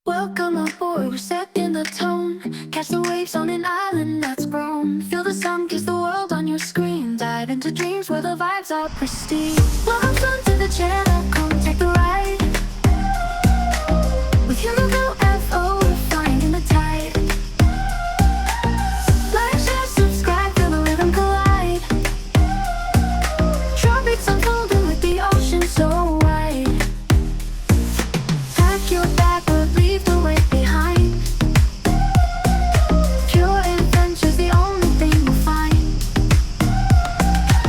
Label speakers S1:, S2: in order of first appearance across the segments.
S1: Welcome aboard, we're set in the tone. Catch the waves on an island that's grown. Feel the sun kiss the world on your screen. Dive into dreams where the vibes are pristine. Welcome to the channel, come take the ride. With Hugo FO, we're finding the tide. Like, share, subscribe, feel the rhythm collide. Tropics unfolding with the ocean so wide. Pack your bag, but leave the weight behind. Pure adventure's the only thing you'll find.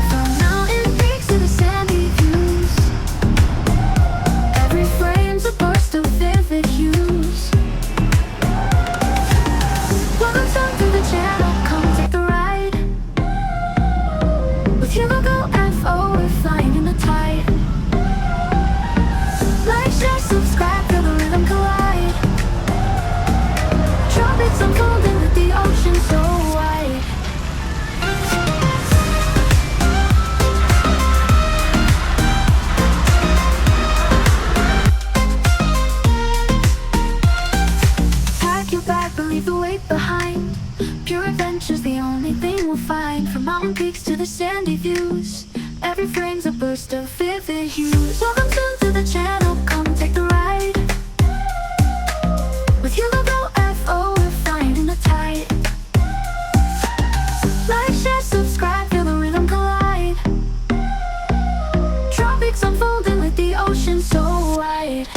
S1: From mountain peaks to the sandy views, every frame's a burst of vivid hues. Welcome to the channel, come take the ride. With Hugo FO, we're flying in the tide. Like, share, subscribe, feel the rhythm collide. Tropics unfolding with the ocean so wide. Pack your bag, but leave the weight behind. Pure adventure's the only thing we'll find. From mountain peaks to the sandy views, every frame's a burst of vivid hues. Welcome to the channel, come take the ride. With Hugo FO, we're finding the tide. Like, share, subscribe, feel the rhythm collide. Tropics unfolding with the ocean so wide.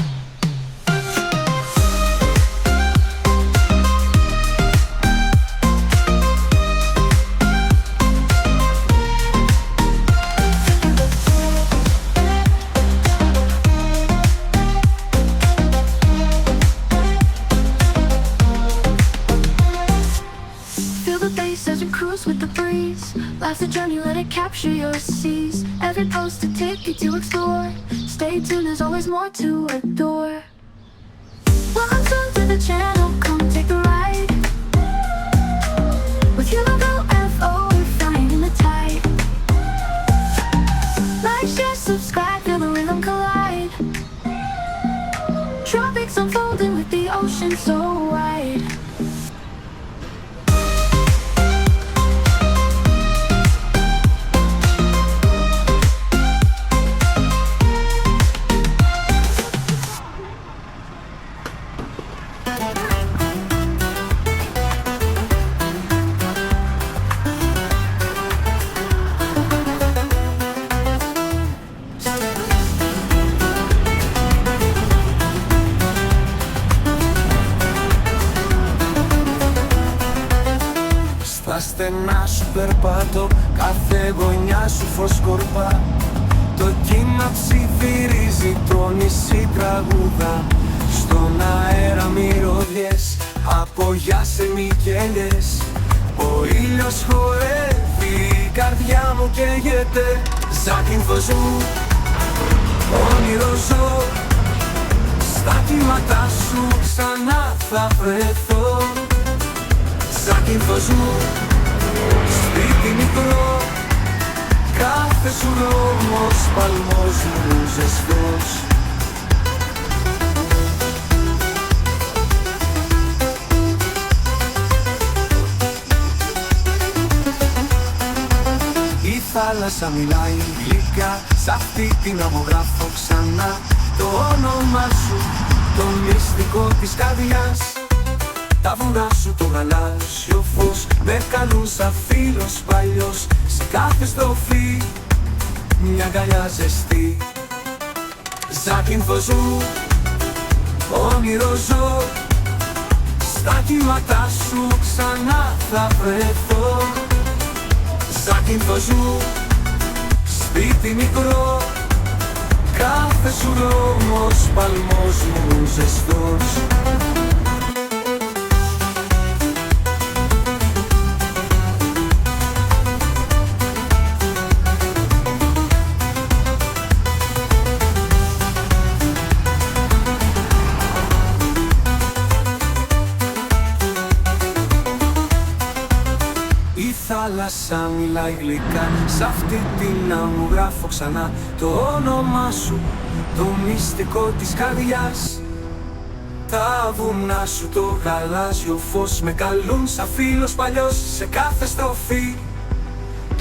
S1: Feel the bass as you cruise with the breeze. Life's a journey, let it capture your seas. Every post to take you to explore. Stay tuned, there's always more to adore. Welcome to the channel, come take the ride. With Hugo FO, we're finding the tide. Like, share, subscribe, feel the rhythm collide. Tropics unfolding with the ocean so wide.
S2: Στα στενά σου περπάτω, κάθε γωνιά σου φωσκορπά. Το κύμα ψιθυρίζει, το νησί τραγούδα. Στον αέρα μυρωδιές, από γιάσεμι και ελιές. Ο ήλιος χορεύει, η καρδιά μου καίγεται. Zakynthos μου, όνειρο ζω. Στα κύματά σου ξανά θα βρεθώ. Zakynthos μου, σπίτι μικρό. Κάθε σου δρόμος, παλμός μου ζεστός. Η θάλασσα μιλάει γλυκά, σ' αυτή την αμογράφω ξανά. Το όνομά σου, το μυστικό της καρδιάς. Τα βουνά σου το γαλάζιο φως με καλούν σαν φίλος παλιός. Σε κάθε στροφή μια αγκαλιά ζεστή. Zakynthos μου, όνειρο ζω. Στα κύματά σου ξανά θα βρεθώ. Zakynthos μου, σπίτι μικρό. Κάθε σου δρόμος, παλμός μου ζεστός. Η θάλασσα μιλάει γλυκά, σ' αυτή την άμμο γράφω ξανά. Το όνομά σου, το μυστικό της καρδιάς. Τα βουνά σου το γαλάζιο φως με καλούν σαν φίλος παλιός. Σε κάθε στροφή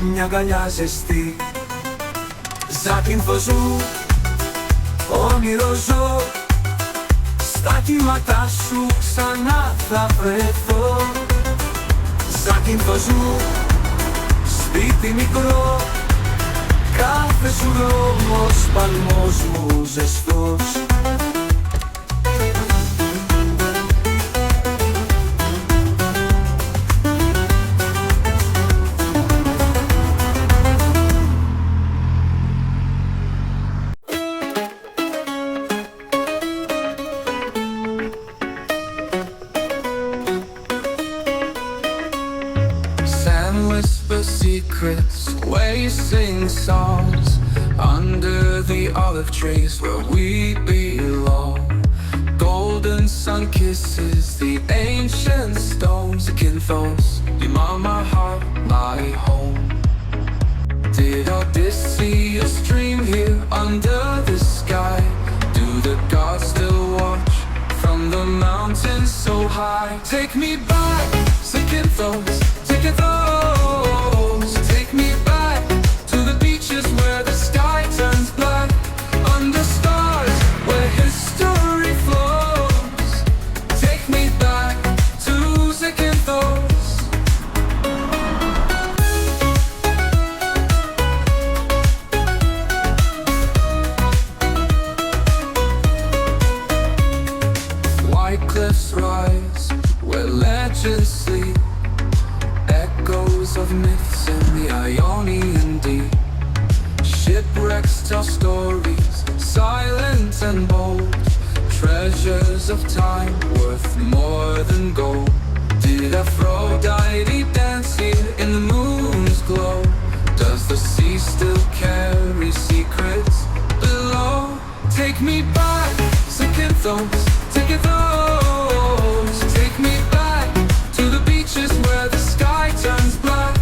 S2: μια αγκαλιά ζεστή. Zakynthos μου, όνειρο ζω, στα κύματά σου ξανά θα βρεθώ. Zakynthos μου, σπίτι μικρό, κάθε σου δρόμος, παλμός μου ζεστός.
S3: Secrets where you sing songs under the olive trees where we belong. Golden sun kisses the ancient stones. Zakynthos, you mark my heart, my home. Did Odysseus dream here under the sky? Do the gods still watch from the mountains so high? Take me back, Zakynthos, Zakynthos. Take me back to the beaches where the sky turns black, under stars where history flows. Take me back to Zakynthos. White cliffs rise where legends sleep, echoes of myths in the Ionian deep. Shipwrecks tell stories, silent and bold, treasures of time worth more than gold. Did Aphrodite dance here in the moon's glow? Does the sea still carry secrets below? Take me back, Zakynthos, Zakynthos. Take me back to the beaches where the sky turns black,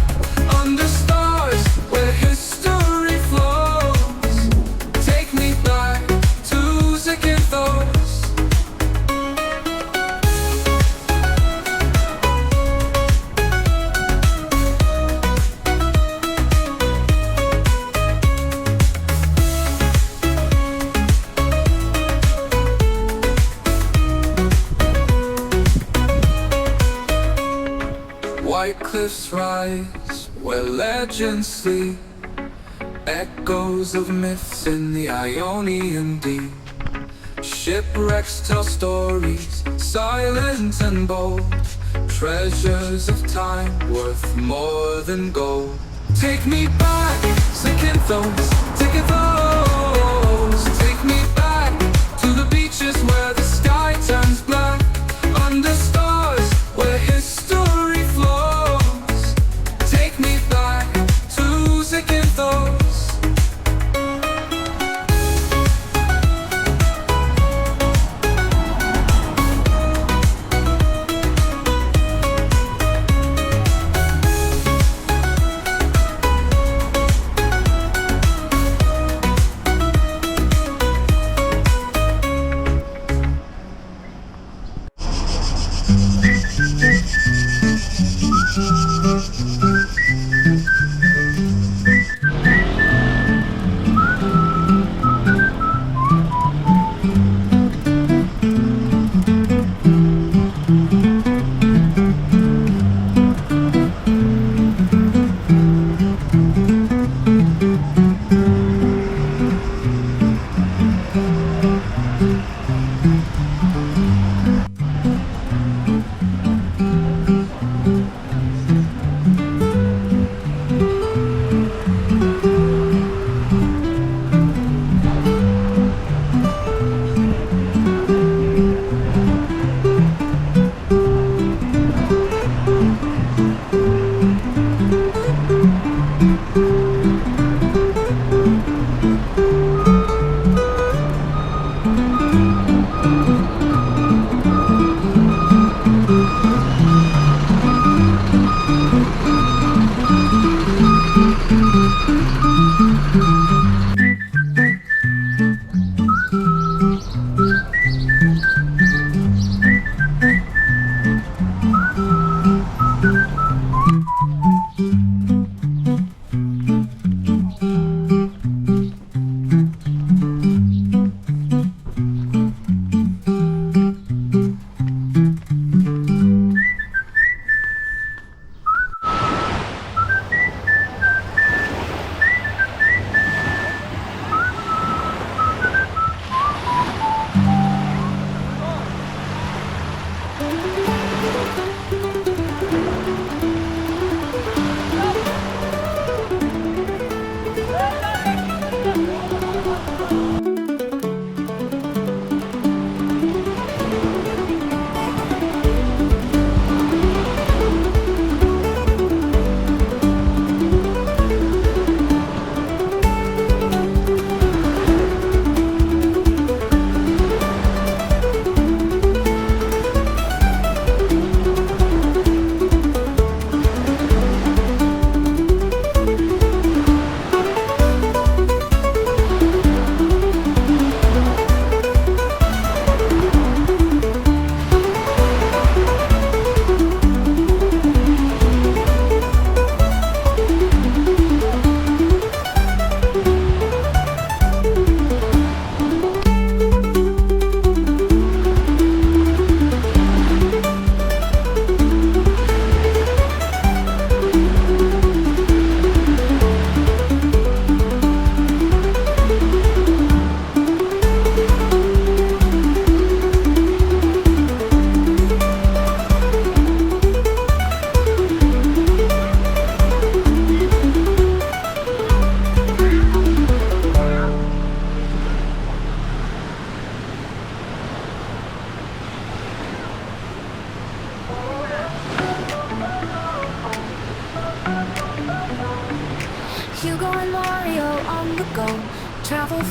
S3: under stars where history flows. Take me back to Zakynthos. White cliffs rise where legends sleep, echoes of myths in the Ionian deep. Shipwrecks tell stories, silent and bold, treasures of time worth more than gold. Take me back, Zakynthos, Zakynthos. Take me back to the beaches where the sky turns black, under stars where history flows. Take me back to Zakynthos.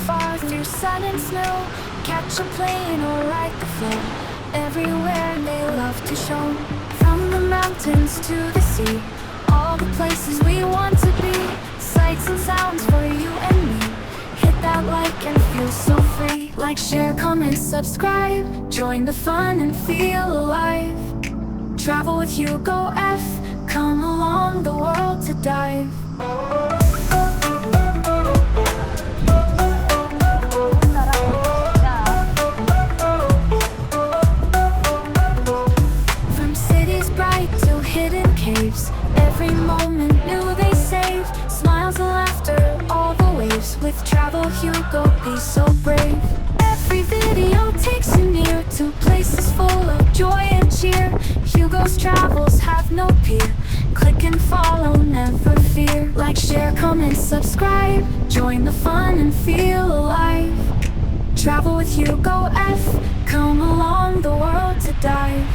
S1: far through sun and snow, catch a plane or ride the flow. Everywhere they love to show, from the mountains to the sea, all the places we want to be. Sights and sounds for you and me. Hit that like and feel so free. Like, share, comment, subscribe. Join the fun and feel alive. Travel with HugoF. Come along the world to dive. From cities bright to hidden caves, every moment new they save. Smiles and laughter, all the waves. With Travel Hugo, be so brave. Every video takes you near to places full of joy and cheer. Hugo's travels have no peer. Click and follow, never fear. Like, share, comment, subscribe. Join the fun and feel alive. Travel with HugoF. Come along the world to dive.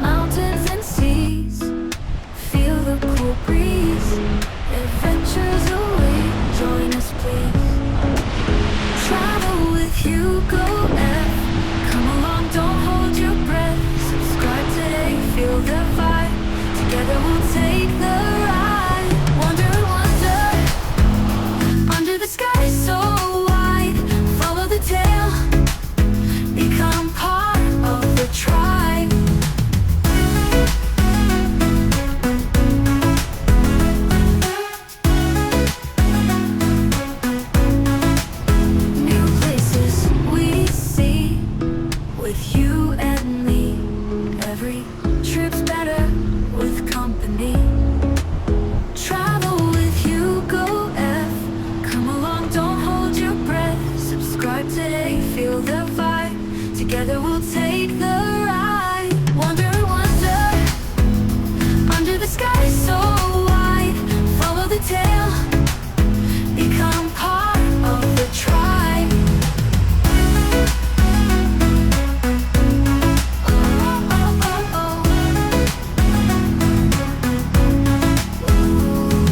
S1: Mountains and seas, feel the cool breeze. Adventures await, join us please. Travel with HugoF. Come along, don't hold your breath. Subscribe today, feel the vibe. Together we'll take the ride. Wonder, wonder, under the sky so wide. Follow the tail, become part of the tribe. New places we see with you and me. Every trip's better with company. Travel with HugoF. Come along, don't hold your breath. Subscribe today, feel the vibe. Together we'll take the ride. Wonder, wonder, under the sky so wide. Follow the tail, become part of the tribe. Oh, oh, oh, oh.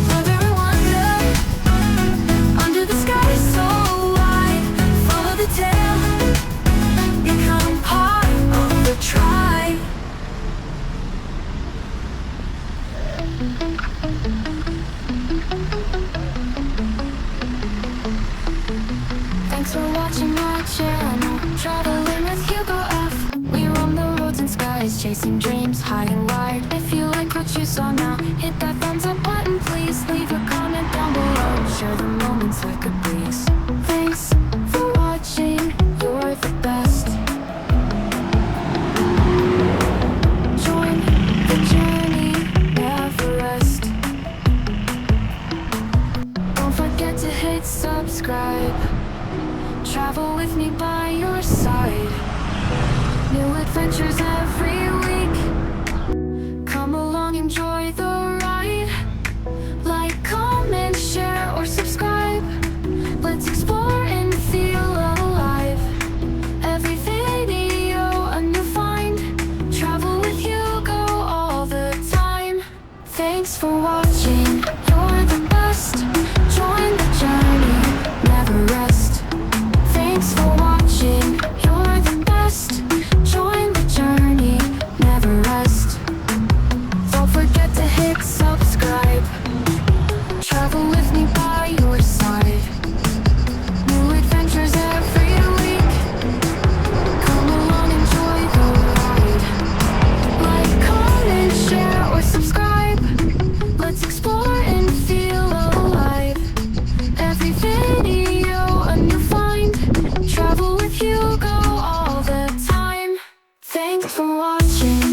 S1: Wonder, wonder, under the sky so wide. Follow the tail, become part of the tribe. Thanks for watching my channel, traveling with HugoF. We roam the roads and skies, chasing dreams high and wide. If you like what you saw now, hit that thumbs up button please. Leave a comment down below, share the moments like a breeze. Thanks for watching, you're the best. Join the journey, never rest. Don't forget to hit subscribe. Travel with me by your side. New adventures every week. Come along, enjoy the ride. Like, comment, share, or subscribe. Let's explore and feel alive. Every video a new find. Travel with Hugo all the time. Thanks for watching, you're the best. Join the journey, never rest. Thanks for watching, you're the best. Join the journey, never rest. Don't forget to hit subscribe. Travel with me by your side. New adventures every week. Come along, enjoy the ride. Like, comment, share, or subscribe. Let's explore and feel alive. Every video a new find. Travel with Hugo all the time. Thanks for watching.